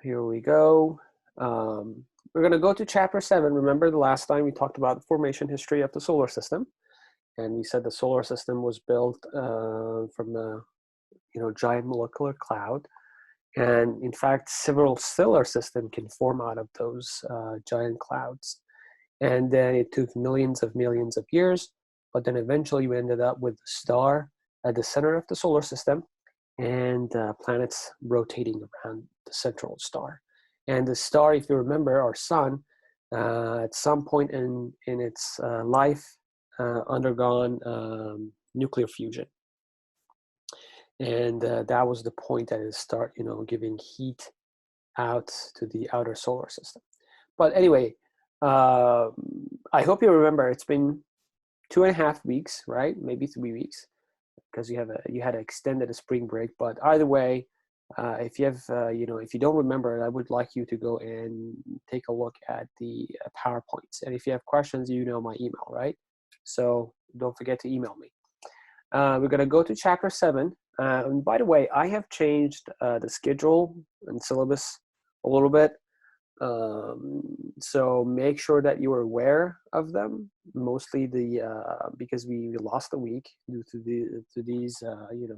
here we go. We're going to go to chapter 7. Remember the last time we talked about the formation history of the solar system, and we said the solar system was built from a giant molecular cloud, and in fact several stellar systems can form out of those giant clouds. And then it took millions of years, but then eventually we ended up with a star at the center of the solar system, and planets rotating around the central star. And the star, if you remember, our sun, at some point in its life, undergone nuclear fusion. And that was the point that it started, giving heat out to the outer solar system. But anyway, I hope you remember it's been 2.5 weeks, right? Maybe 3 weeks, because you had extended a spring break. But either way, if you have, if you don't remember, I would like you to go and take a look at the PowerPoints. And if you have questions, my email, right? So don't forget to email me. We're going to go to chapter 7. And by the way, I have changed the schedule and syllabus a little bit. So make sure that you are aware of them. Mostly because we lost a week due to these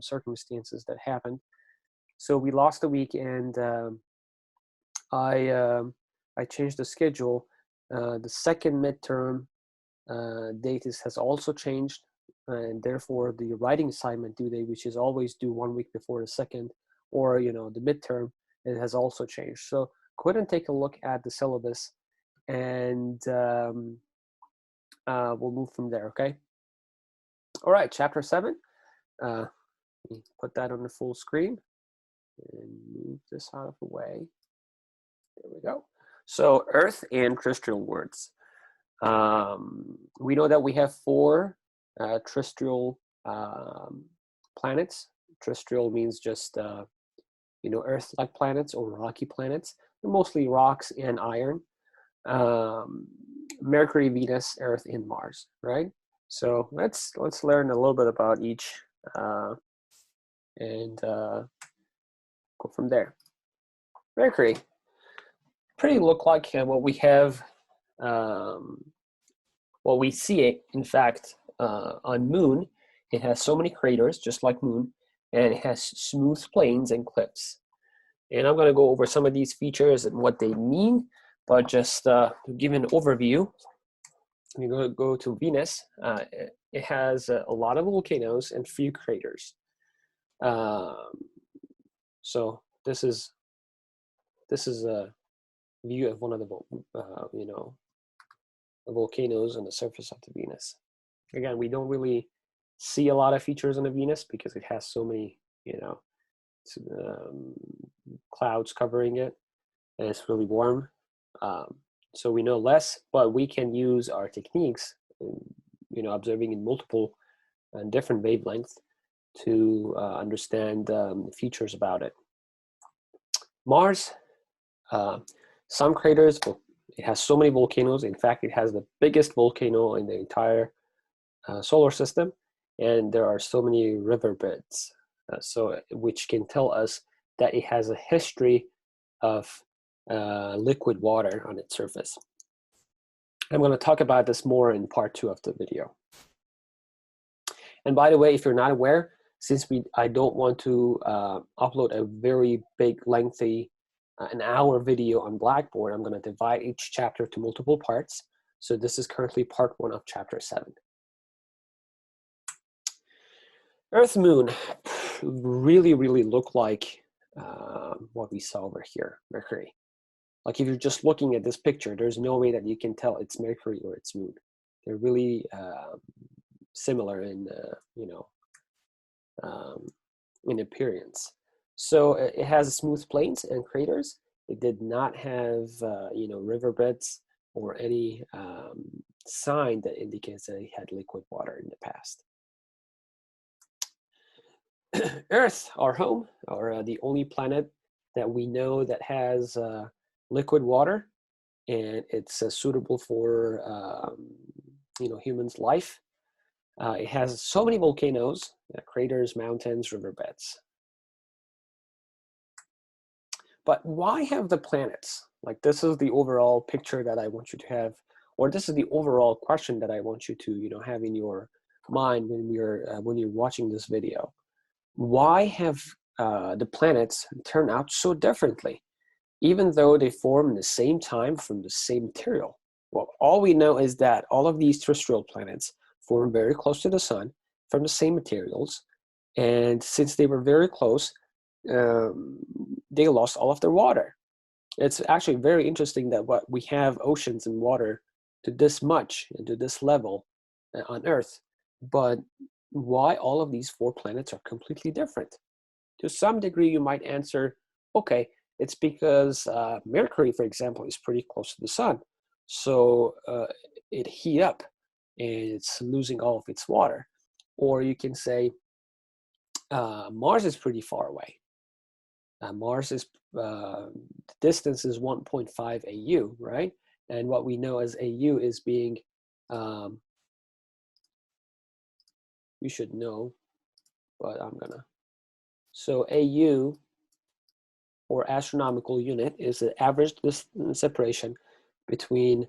circumstances that happened. So we lost a week, and I changed the schedule. The second midterm date has also changed, and therefore the writing assignment due date, which is always due 1 week before the second, or the midterm, it has also changed. So go ahead and take a look at the syllabus, and we'll move from there. Okay. All right, chapter 7. Put that on the full screen and move this out of the way. There we go. So Earth and terrestrial words. We know that we have 4 terrestrial planets. Terrestrial means just Earth-like planets or rocky planets. They're mostly rocks and iron. Mercury, Venus, Earth, and Mars. Right. So let's learn a little bit about each and go from there. Mercury, pretty look like what we have. What we see it, in fact, on Moon. It has so many craters, just like Moon, and it has smooth plains and cliffs. And I'm going to go over some of these features and what they mean, but just to give an overview, we go to Venus. It has a lot of volcanoes and few craters. So this is a view of one of the volcanoes on the surface of the Venus. Again, we don't really see a lot of features on the Venus because it has so many clouds covering it, and it's really warm. So we know less, but we can use our techniques, observing in multiple and different wavelengths to understand features about it. Mars, some craters, it has so many volcanoes. In fact, it has the biggest volcano in the entire solar system, and there are so many riverbeds, which can tell us that it has a history of liquid water on its surface. I'm going to talk about this more in part 2 of the video. And by the way, if you're not aware, since I don't want to upload a very big, lengthy, an hour video on Blackboard, I'm going to divide each chapter to multiple parts. So this is currently part 1 of chapter 7. Earth, Moon really, really look like what we saw over here, Mercury. Like if you're just looking at this picture, there's no way that you can tell it's Mercury or it's Moon. They're really similar in, in appearance. So it has smooth plains and craters. It did not have, riverbeds or any sign that indicates that it had liquid water in the past. Earth, our home, or the only planet that we know that has liquid water, and it's suitable for humans' life. It has so many volcanoes, craters, mountains, riverbeds. But why have the planets? Like, this is the overall picture that I want you to have, or this is the overall question that I want you to, have in your mind when you're watching this video. Why have the planets turned out so differently, even though they form in the same time from the same material? Well, all we know is that all of these terrestrial planets form very close to the sun from the same materials, and since they were very close, they lost all of their water. It's actually very interesting that what we have oceans and water to this much and to this level on Earth, but why all of these four planets are completely different? To some degree, you might answer, okay, it's because Mercury, for example, is pretty close to the sun, so it heat up and it's losing all of its water. Or you can say Mars is pretty far away. Mars is the distance is 1.5 AU, right? And what we know as AU is being, you should know, but I'm gonna. So AU, or astronomical unit, is the average distance separation between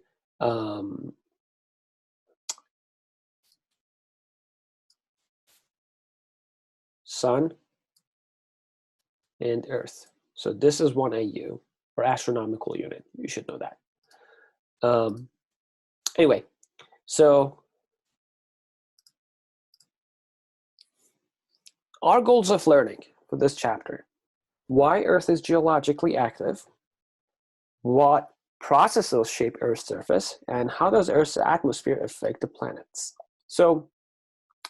Sun and Earth. So this is 1 AU, or astronomical unit. You should know that. Anyway, so our goals of learning for this chapter: why Earth is geologically active, what processes shape Earth's surface, and how does Earth's atmosphere affect the planets. So,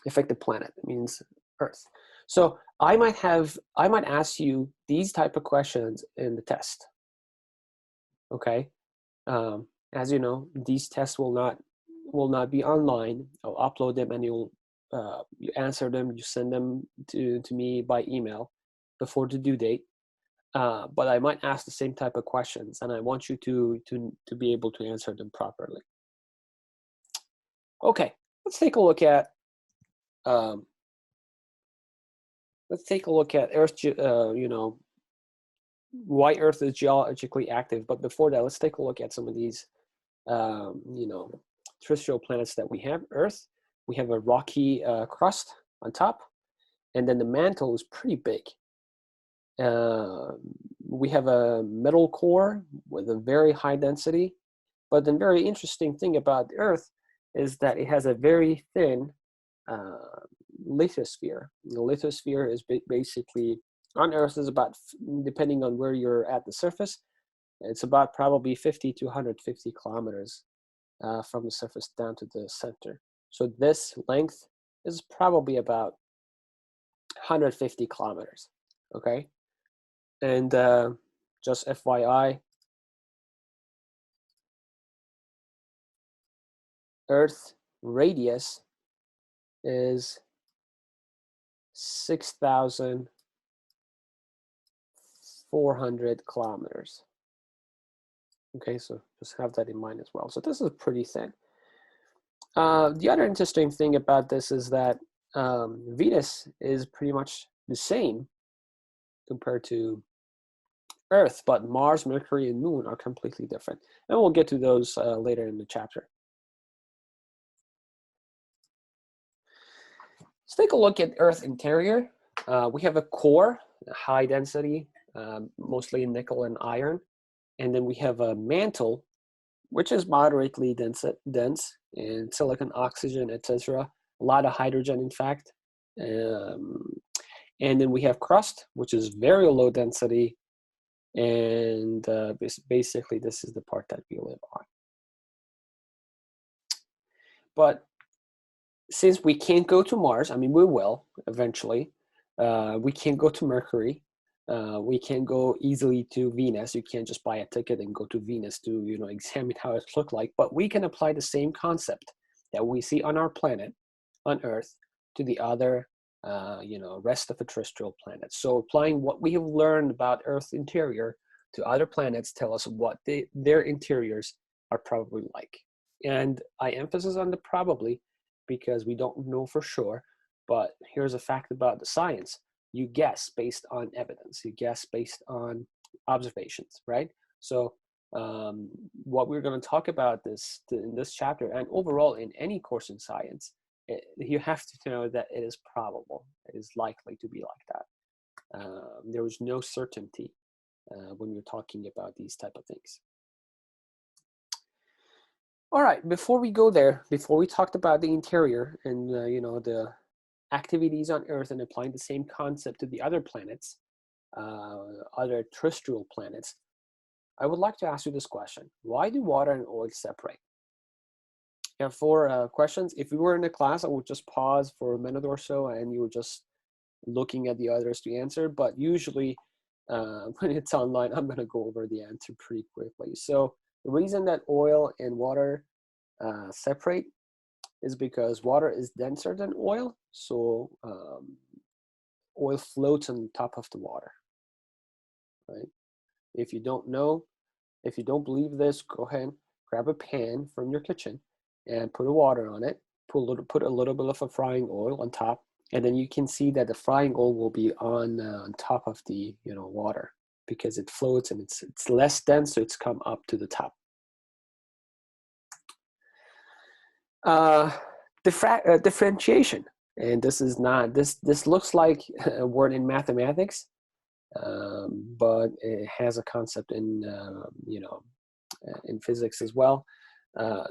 affect the planet means Earth. So I might ask you these type of questions in the test. Okay, as you know, these tests will not be online. I'll upload them, and you answer them. You send them to me by email before the due date. But I might ask the same type of questions, and I want you to be able to answer them properly. Okay, let's take a look at Earth. Why Earth is geologically active. But before that, let's take a look at some of these terrestrial planets that we have. Earth, we have a rocky crust on top, and then the mantle is pretty big. We have a metal core with a very high density, but the very interesting thing about the Earth is that it has a very thin lithosphere. The lithosphere is basically, on Earth, is about, depending on where you're at the surface, it's about probably 50 to 150 kilometers from the surface down to the center. So this length is probably about 150 kilometers, okay? And just FYI, Earth radius is 6,400 kilometers. Okay, so just have that in mind as well. So this is pretty thin. The other interesting thing about this is that Venus is pretty much the same compared to Earth, but Mars, Mercury, and Moon are completely different. And we'll get to those later in the chapter. Let's take a look at Earth interior. We have a core, high density, mostly nickel and iron. And then we have a mantle, which is moderately dense in silicon, oxygen, etc. A lot of hydrogen, in fact. And then we have crust, which is very low density. And basically, this is the part that we live on. But since we can't go to Mars, I mean, we will eventually. We can't go to Mercury. We can't go easily to Venus. You can't just buy a ticket and go to Venus to examine how it looks like. But we can apply the same concept that we see on our planet, on Earth, to the other rest of the terrestrial planets. So applying what we have learned about Earth's interior to other planets tell us what their interiors are probably like. And I emphasize on the probably because we don't know for sure. But here's a fact about the science. You guess based on evidence. You guess based on observations, right? So what we're going to talk about in this chapter, and overall in any course in science, you have to know that it is probable, it is likely to be like that. There is no certainty when you're talking about these type of things. All right, before we go there, before we talked about the interior and you know, the activities on Earth and applying the same concept to the other planets, other terrestrial planets, I would like to ask you this question. Why do water and oil separate? And for questions, if we were in a class, I would just pause for a minute or so and you were just looking at the others to answer. But usually when it's online, I'm going to go over the answer pretty quickly. So the reason that oil and water separate is because water is denser than oil. So oil floats on top of the water, right? If you don't know, if you don't believe this, go ahead, grab a pan from your kitchen and put a water on it, put a little bit of a frying oil on top, and then you can see that the frying oil will be on top of the water because it floats and it's less dense, so it's come up to the top. Differentiation, and this is not this looks like a word in mathematics, but it has a concept in in physics as well.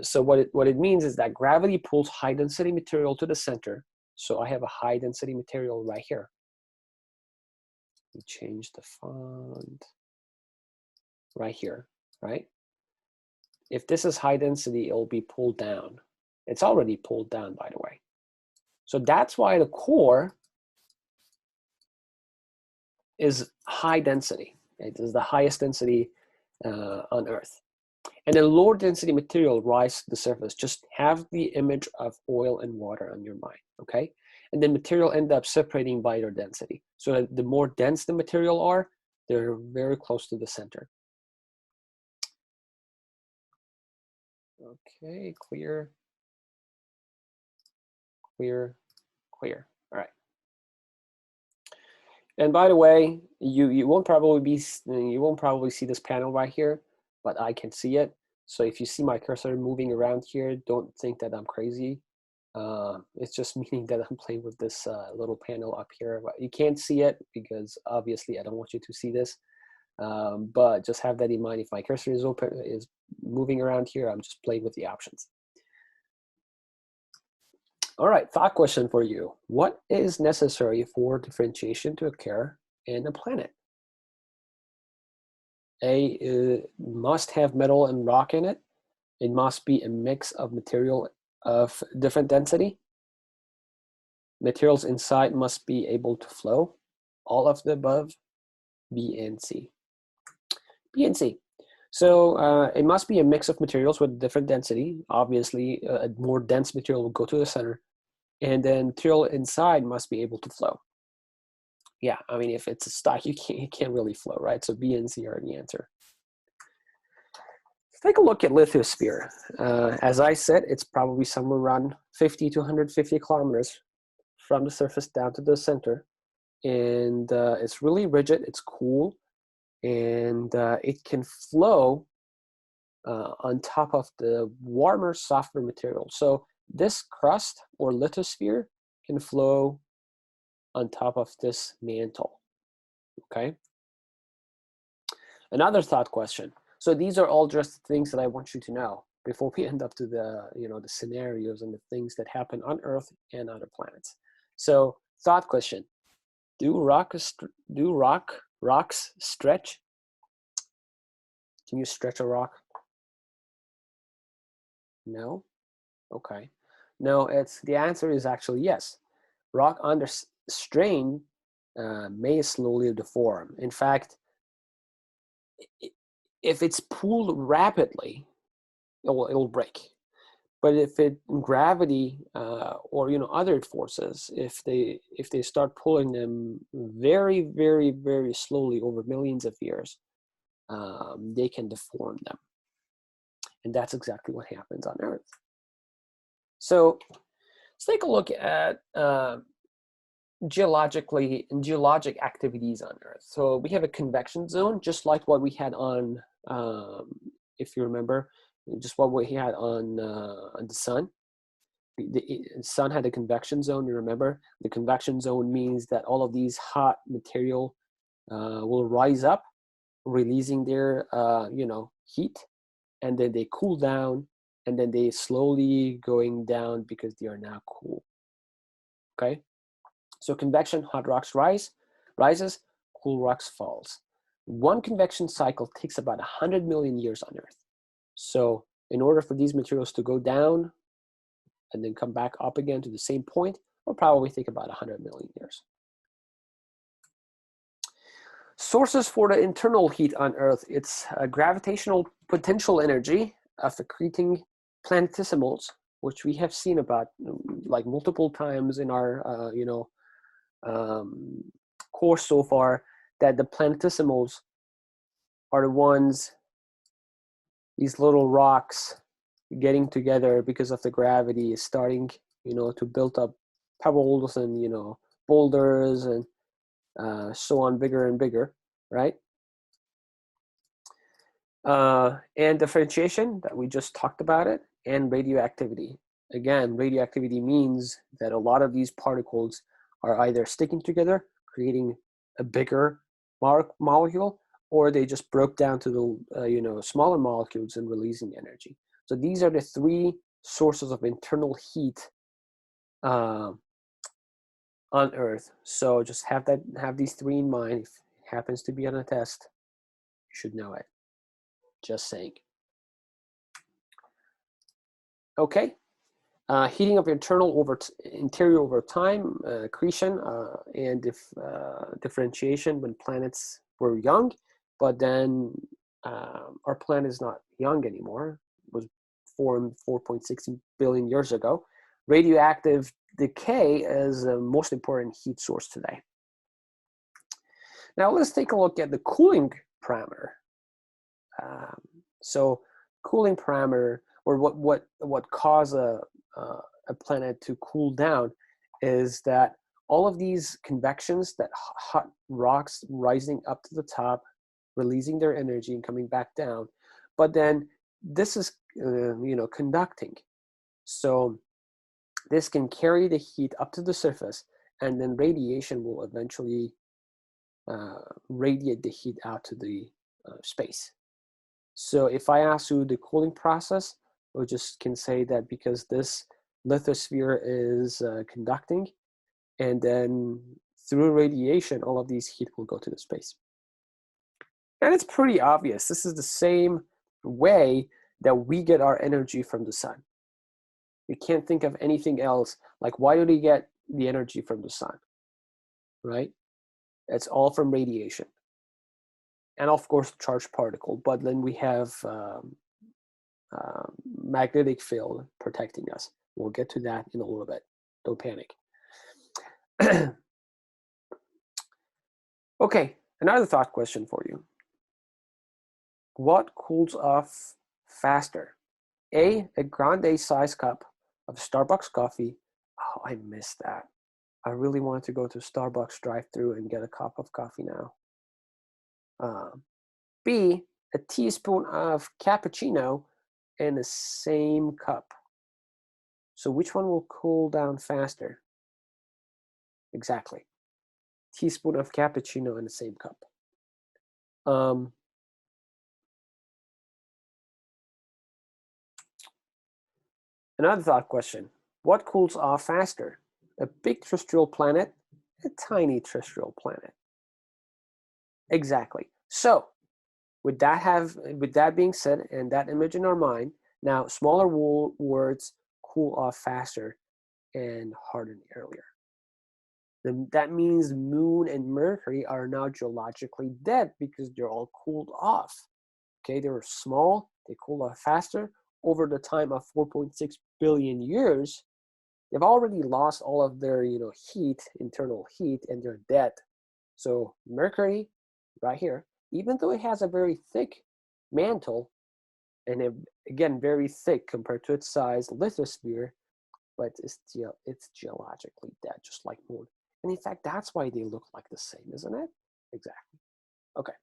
So what it means is that gravity pulls high density material to the center. So I have a high density material right here. Let me change the font right here, right? If this is high density, it'll be pulled down. It's already pulled down, by the way. So that's why the core is high density. It is the highest density on Earth. And then lower density material rise to the surface. Just have the image of oil and water on your mind, okay? And then material end up separating by their density. So the more dense the material are, they're very close to the center. Okay, clear, clear, clear. All right. And by the way, you won't probably see this panel right here, but I can see it. So if you see my cursor moving around here, don't think that I'm crazy. It's just meaning that I'm playing with this little panel up here. You can't see it because obviously I don't want you to see this. But just have that in mind. If my cursor is moving around here, I'm just playing with the options. All right, thought question for you. What is necessary for differentiation to occur in a planet? A, must have metal and rock in it. It must be a mix of material of different density. Materials inside must be able to flow. All of the above, B and C. B and C. So it must be a mix of materials with different density. Obviously, a more dense material will go to the center. And then material inside must be able to flow. Yeah, I mean, if it's a stock, it can't really flow, right? So B and C are the answer. Let's take a look at lithosphere. As I said, it's probably somewhere around 50 to 150 kilometers from the surface down to the center. And it's really rigid, it's cool, and it can flow on top of the warmer, softer material. So this crust or lithosphere can flow on top of this mantle, okay? Another thought question. So these are all just things that I want you to know before we end up to the, the scenarios and the things that happen on Earth and other planets. So thought question, do rocks stretch? Can you stretch a rock? No? Okay. No, the answer is actually yes. Rock under strain may slowly deform. In fact, if it's pulled rapidly, it'll break. But if gravity or other forces, if they start pulling them very, very, very slowly over millions of years, they can deform them. And that's exactly what happens on Earth. So let's take a look at geologically and geologic activities on Earth. So we have a convection zone, just like what we had on, if you remember, just what we had on the sun. The sun had a convection zone. You remember, the convection zone means that all of these hot material will rise up, releasing their heat, and then they cool down, and then they slowly going down because they are now cool. Okay. So convection, hot rocks rises, cool rocks falls. One convection cycle takes about 100 million years on Earth. So in order for these materials to go down and then come back up again to the same point, will probably take about 100 million years. Sources for the internal heat on Earth, it's a gravitational potential energy of accreting planetesimals, which we have seen about like multiple times in our course so far, that the planetesimals are the ones, these little rocks getting together because of the gravity is starting, to build up pebbles and, boulders and so on, bigger and bigger, right? And differentiation, that we just talked about it, and radioactivity. Again, radioactivity means that a lot of these particles are either sticking together, creating a bigger molecule, or they just broke down to the smaller molecules and releasing energy. So these are the three sources of internal heat on Earth. So just have these three in mind. If it happens to be on a test, you should know it. Just saying. Okay. Heating of interior over time, accretion, and differentiation when planets were young, but then our planet is not young anymore. It was formed 4.6 billion years ago. Radioactive decay is the most important heat source today. Now let's take a look at the cooling parameter. So cooling parameter, or what cause a planet to cool down, is that all of these convections, that hot rocks rising up to the top, releasing their energy and coming back down, but then this is conducting. So this can carry the heat up to the surface, and then radiation will eventually radiate the heat out to the space. So if I ask you the cooling process, we just can say that because this lithosphere is conducting, and then through radiation, all of these heat will go to the space. And it's pretty obvious. This is the same way that we get our energy from the sun. We can't think of anything else. Like, why do we get the energy from the sun, right? It's all from radiation. And of course, charged particle. But then we have magnetic field protecting us. We'll get to that in a little bit. Don't panic. Okay, another thought question for you. What cools off faster? A grande size cup of Starbucks coffee. Oh, I missed that. I really wanted to go to Starbucks drive-thru and get a cup of coffee now. B, a teaspoon of cappuccino in the same cup. So which one will cool down faster? Exactly. Teaspoon of cappuccino in the same cup. Another thought question. What cools off faster? A big terrestrial planet, a tiny terrestrial planet? Exactly. So with that being said, and that image in our mind, now smaller words cool off faster and harden earlier. That means Moon and Mercury are now geologically dead because they're all cooled off. Okay, they were small, they cooled off faster. Over the time of 4.6 billion years, they've already lost all of their heat, internal heat, and they're dead. So Mercury, right here, even though it has a very thick mantle, and again very thick compared to its size, lithosphere, but it's geologically dead, just like Moon. And in fact, that's why they look like the same, isn't it? Exactly. Okay.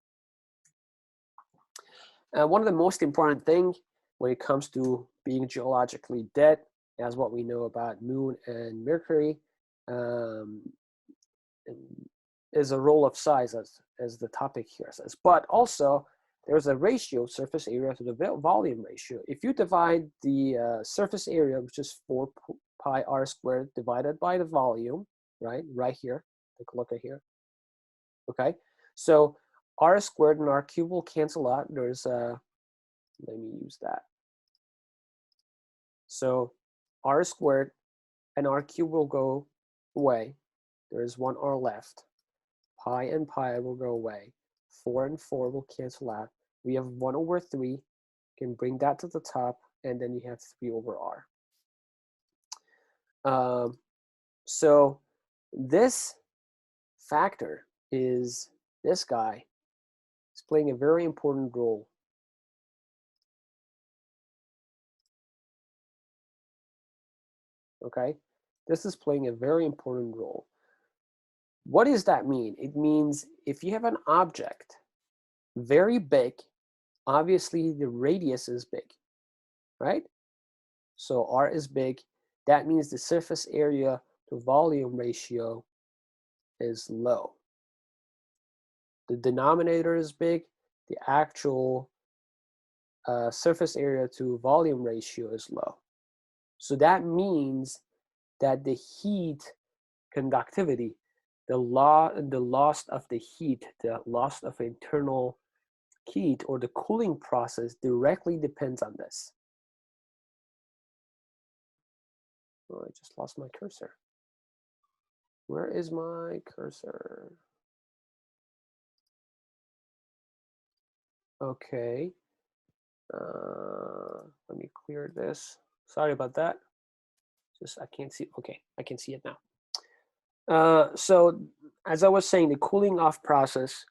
One of the most important things when it comes to being geologically dead, as what we know about Moon and Mercury, um, is a role of size, as the topic here says. But also, there's a ratio, surface area to the volume ratio. If you divide the surface area, which is 4 pi r squared, divided by the volume, right here, take a look at here, okay? So r squared and r cubed will cancel out. There's let me use that. So r squared and r cubed will go away. There's 1 r left. Pi and pi will go away. 4 and 4 will cancel out. We have 1 over 3. You can bring that to the top, and then you have 3 over r. So this factor is, this guy is playing a very important role. Okay, this is playing a very important role. What does that mean? It means if you have an object very big, obviously the radius is big, right? So r is big. That means the surface area to volume ratio is low. The denominator is big. The actual surface area to volume ratio is low. So that means that the heat conductivity, the loss of the heat, the loss of internal heat or the cooling process directly depends on this. Oh, I just lost my cursor. Where is my cursor? Okay. Let me clear this. Sorry about that. Just I can't see. Okay, I can see it now. So as I was saying, the cooling off process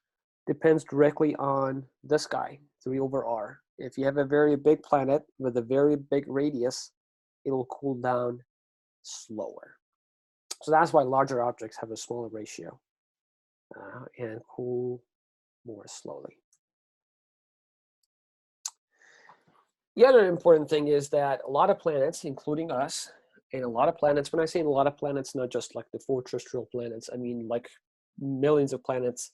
depends directly on this guy, 3 over r. If you have a very big planet with a very big radius, it will cool down slower. So that's why larger objects have a smaller ratio and cool more slowly. The other important thing is that a lot of planets, including us, and a lot of planets, when I say a lot of planets, not just like the 4 terrestrial planets, I mean like millions of planets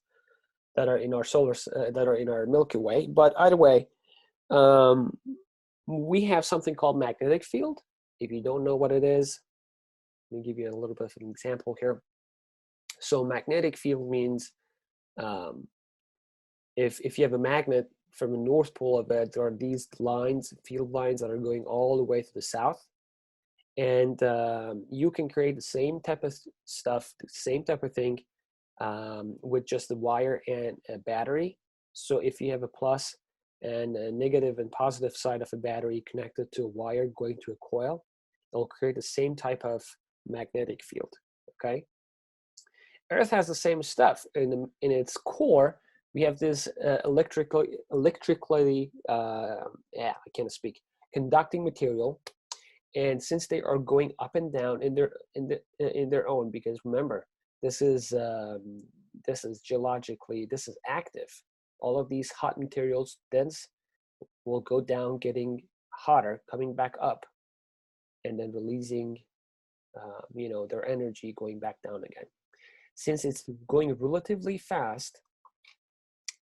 that are in our that are in our Milky Way. But either way, we have something called magnetic field. If you don't know what it is, let me give you a little bit of an example here. So magnetic field means if you have a magnet from the North Pole of it, there are these lines, field lines that are going all the way to the south. And you can create the same type of stuff, the same type of thing with just a wire and a battery. So if you have a plus and a negative and positive side of a battery connected to a wire going to a coil, it'll create the same type of magnetic field, okay? Earth has the same stuff. In its core, we have this electrically, I can't speak, conducting material. And since they are going up and down in their own, because remember, this is geologically, this is active. All of these hot materials, dense, will go down, getting hotter, coming back up, and then releasing, their energy, going back down again. Since it's going relatively fast,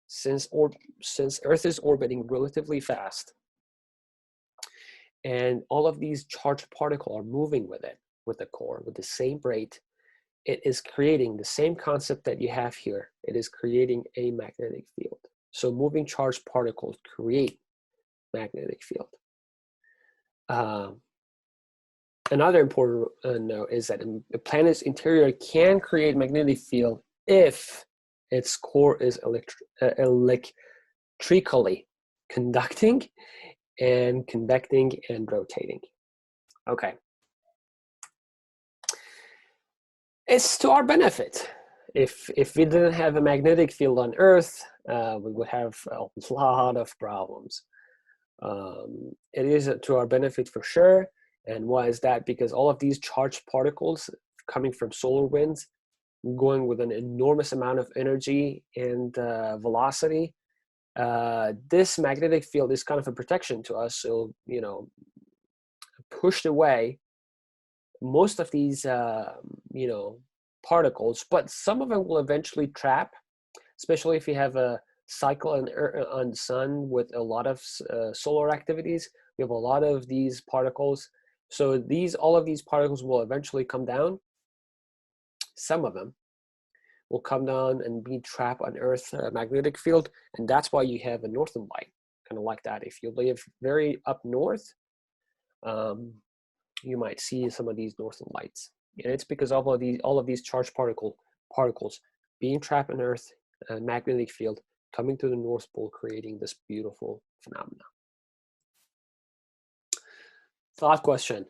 since Earth is orbiting relatively fast, and all of these charged particles are moving with it, with the core, with the same rate, it is creating the same concept that you have here. It is creating a magnetic field. So moving charged particles create magnetic field. Another important note is that a planet's interior can create magnetic field if its core is electrically conducting and convecting and rotating. Okay. It's to our benefit. If we didn't have a magnetic field on Earth, we would have a lot of problems. It is to our benefit for sure. And why is that? Because all of these charged particles coming from solar winds going with an enormous amount of energy and velocity, this magnetic field is kind of a protection to us. So, you know, pushed away most of these, you know, particles, but some of them will eventually trap, especially if you have a cycle on the sun with a lot of solar activities. We have a lot of these particles. So all of these particles will eventually come down. Some of them will come down and be trapped on Earth's magnetic field, and that's why you have a northern light, kind of like that. If you live very up north, you might see some of these northern lights, and it's because of all of these charged particles being trapped on Earth magnetic field, coming to the North Pole, creating this beautiful phenomena. Thought question: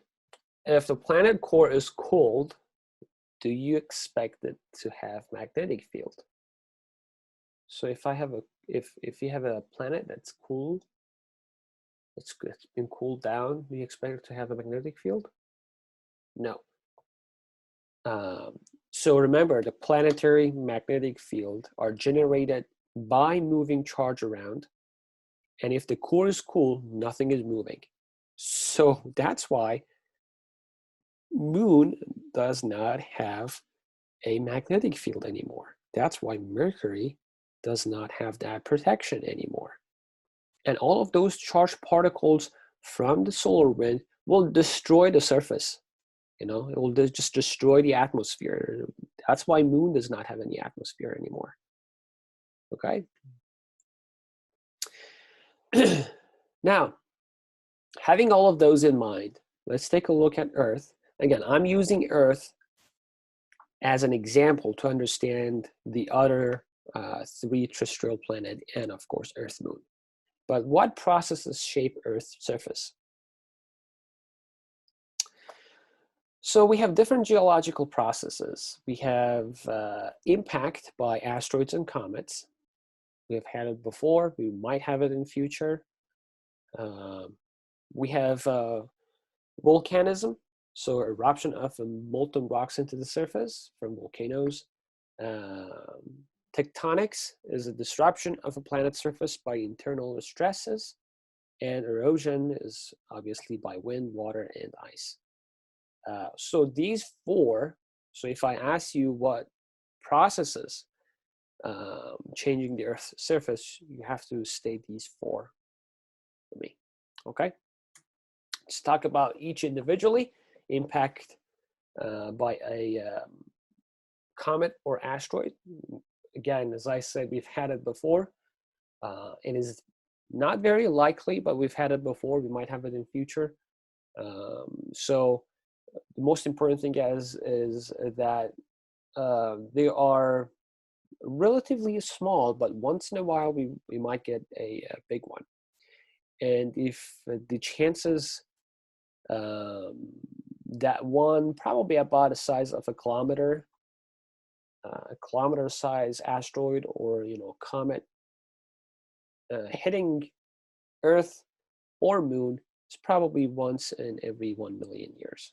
if the planet core is cold, do you expect it to have magnetic field? So if you have a planet that's cool, it's been cooled down, do you expect it to have a magnetic field? No. So remember, the planetary magnetic field are generated by moving charge around, and if the core is cool, nothing is moving. So that's why Moon does not have a magnetic field anymore. That's why Mercury does not have that protection anymore. And all of those charged particles from the solar wind will destroy the surface. You know, it will just destroy the atmosphere. That's why Moon does not have any atmosphere anymore. Okay? Now, having all of those in mind, let's take a look at Earth. Again, I'm using Earth as an example to understand the other 3 terrestrial planets and, of course, Earth, Moon. But what processes shape Earth's surface? So we have different geological processes. We have impact by asteroids and comets. We have had it before. We might have it in future. We have volcanism, so eruption of molten rocks into the surface from volcanoes. Tectonics is a disruption of a planet's surface by internal stresses, and erosion is obviously by wind, water, and ice. So these 4, so if I ask you what processes changing the Earth's surface, you have to state these 4 for me, okay? Let's talk about each individually. Impact by a comet or asteroid. Again, as I said, we've had it before. It is not very likely, but we've had it before. We might have it in future. So the most important thing is that they are relatively small, but once in a while we might get a big one. And if the chances that one probably about the size of a kilometer size asteroid or comet hitting Earth or Moon is probably once in every 1 million years.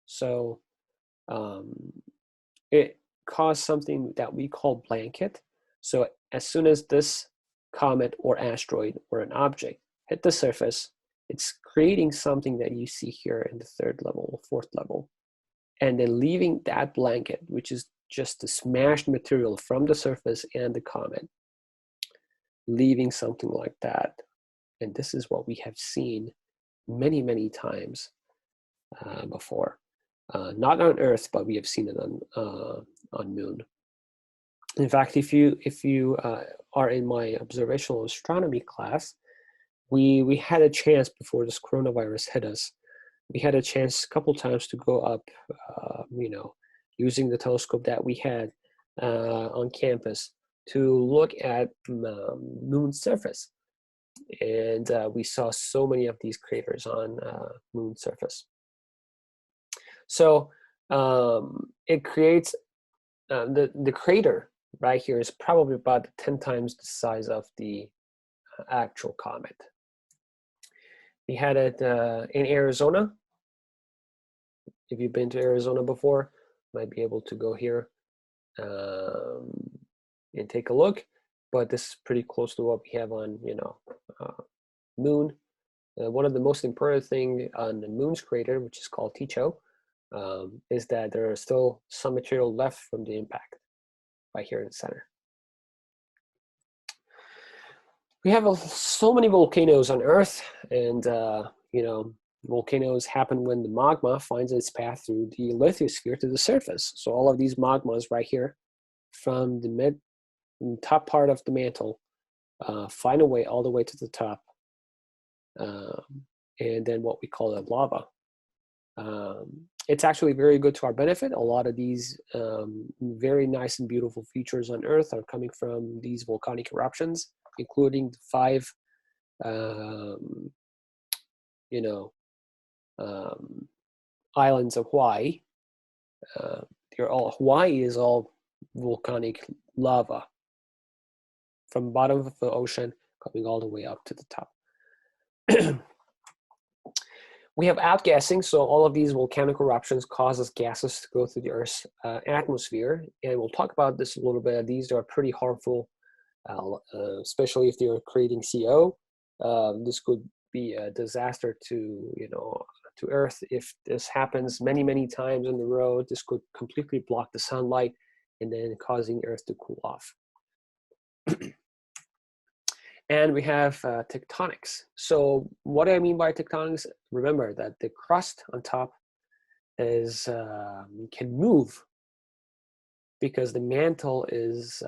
So it caused something that we call blanket. So as soon as this comet or asteroid or an object hit the surface, it's creating something that you see here in the 3rd level, 4th level, and then leaving that blanket, which is just the smashed material from the surface and the comet, leaving something like that. And this is what we have seen many, many times before. Not on Earth, but we have seen it on Moon. In fact, if you are in my observational astronomy class, we had a chance before this coronavirus hit us. We had a chance a couple times to go up, using the telescope that we had on campus to look at Moon's surface, and we saw so many of these craters on Moon's surface. So it creates the crater right here is probably about 10 times the size of the actual comet. We had it in Arizona. If you've been to Arizona before, you might be able to go here. and take a look. But this is pretty close to what we have on, Moon. One of the most important thing on the Moon's crater, which is called Tycho, is that there is still some material left from the impact right here in the center. We have so many volcanoes on Earth, and volcanoes happen when the magma finds its path through the lithosphere to the surface. So all of these magmas right here, from the top part of the mantle, find a way all the way to the top, and then what we call a lava. It's actually very good to our benefit. A lot of these very nice and beautiful features on Earth are coming from these volcanic eruptions, including the 5 islands of Hawaii. Hawaii is all volcanic lava from the bottom of the ocean coming all the way up to the top. We have outgassing, so all of these volcanic eruptions causes gases to go through the Earth's atmosphere, and we'll talk about this a little bit. These are pretty harmful, especially if they're creating CO. This could be a disaster to Earth. If this happens many times in a row, this could completely block the sunlight and then causing Earth to cool off. And we have tectonics. So what do I mean by tectonics? Remember that the crust on top is can move because the mantle is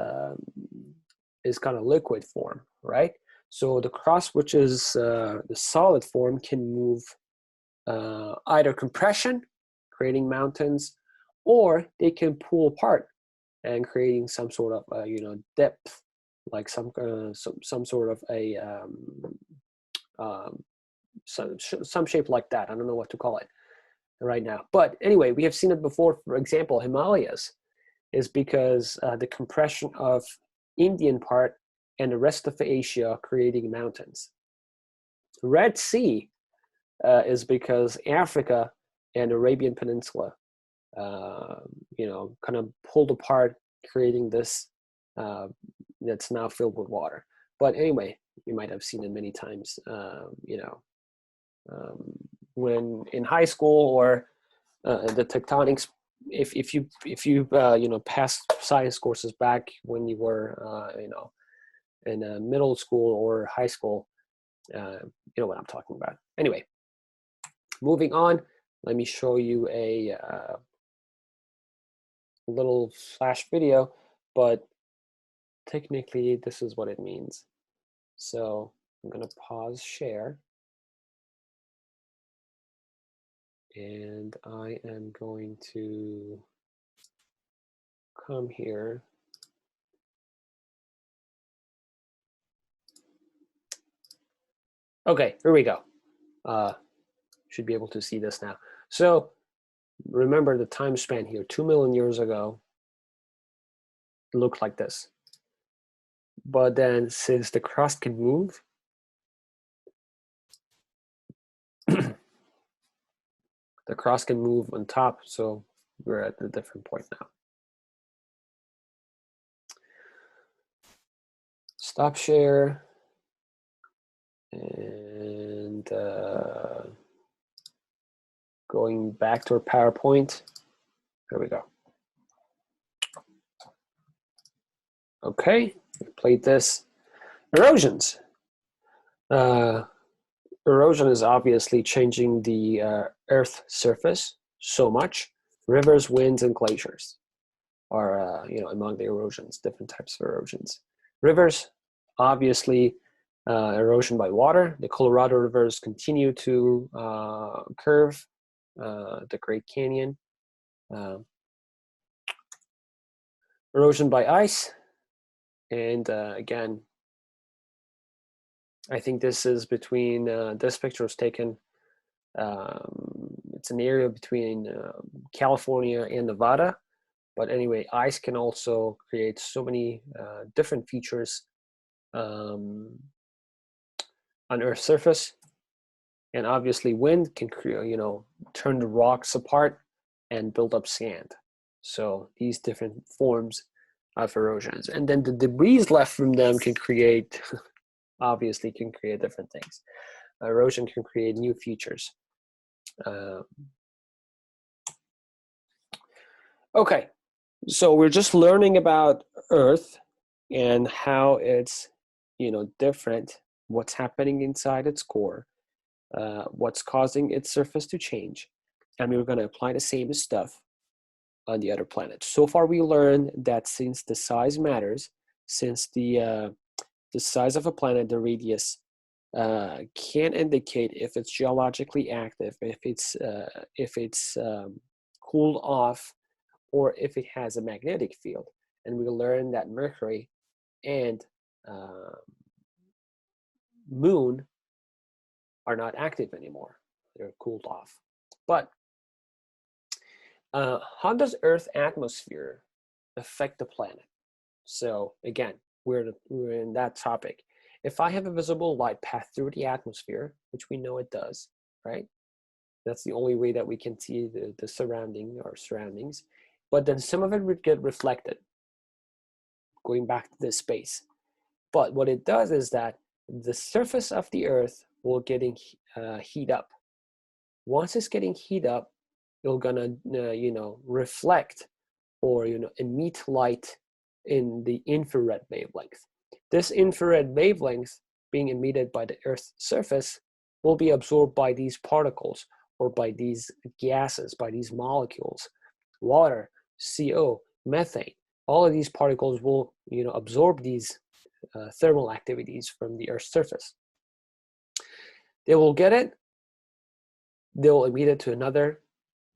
kind of liquid form, right? So the crust, which is the solid form, can move either compression, creating mountains, or they can pull apart and creating some sort of depth, like some sort of a some shape like that. I don't know what to call it right now, but anyway, we have seen it before. For example, Himalayas is because the compression of Indian part and the rest of Asia creating mountains. Red Sea is because Africa and Arabian Peninsula kind of pulled apart, creating this that's now filled with water. But anyway, you might have seen it many times, when in high school or the tectonics. If you passed science courses back when you were in middle school or high school, you know what I'm talking about. Anyway, moving on, let me show you a little flash video, but technically this is what it means. So I'm going to pause share, and I am going to come here. Okay, here we go. Should be able to see this now. So remember the time span here, 2 million years ago, it looked like this. But then since the crust can move, the crust can move on top, so we're at a different point now. Stop share, and going back to our PowerPoint. There we go. Okay, we played this. Erosions. Erosion is obviously changing the Earth's surface so much. Rivers, winds, and glaciers are among the erosions, different types of erosions. Rivers, obviously, erosion by water. The Colorado rivers continue to curve the Great Canyon. Erosion by ice. And again, I think this is between, this picture was taken, it's an area between California and Nevada. But anyway, ice can also create so many different features on Earth's surface. And obviously wind can create, turn the rocks apart and build up sand. So these different forms of erosions. And then the debris left from them can create, obviously can create different things. Erosion can create new features. Okay, so we're just learning about Earth and how it's, different, what's happening inside its core, what's causing its surface to change, and we're going to apply the same stuff on the other planets. So far, we learned that since the size matters, since the size of a planet, the radius, can indicate if it's geologically active, if it's cooled off, or if it has a magnetic field. And we learned that Mercury and Moon are not active anymore. They're cooled off. But how does Earth's atmosphere affect the planet? So again, we're in that topic. If I have a visible light path through the atmosphere, which we know it does, right? That's the only way that we can see the surroundings. But then some of it would get reflected, going back to this space. But what it does is that the surface of the Earth will getting heat up. Once it's getting heat up, it's gonna reflect or emit light in the infrared wavelength. This infrared wavelength being emitted by the Earth's surface will be absorbed by these particles or by these gases, by these molecules, water, CO, methane. All of these particles will absorb these thermal activities from the Earth's surface. They will get it, they'll emit it to another,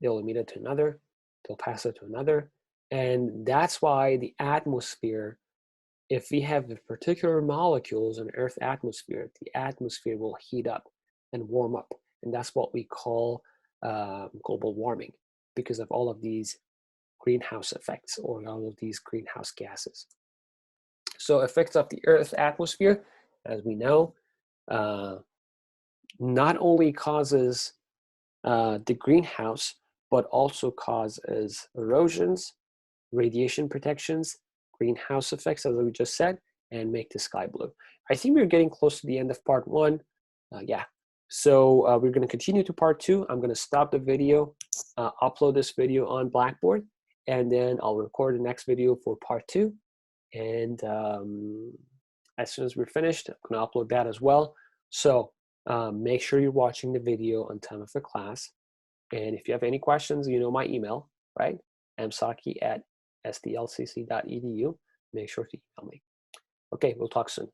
they'll emit it to another, they'll pass it to another. And that's why the atmosphere, if we have particular molecules in Earth's atmosphere, the atmosphere will heat up and warm up. And that's what we call global warming, because of all of these greenhouse effects or all of these greenhouse gases. So effects of the Earth's atmosphere, as we know, not only causes the greenhouse, but also causes erosions, radiation protections, greenhouse effects, as we just said, and make the sky blue. I think we're getting close to the end of part one. Yeah. So we're going to continue to part two. I'm going to stop the video, upload this video on Blackboard, and then I'll record the next video for part two. And as soon as we're finished, I'm going to upload that as well. So make sure you're watching the video on time of the class. And if you have any questions, you know my email, right? msaki@sdlcc.edu. Make sure to email me. Okay, we'll talk soon.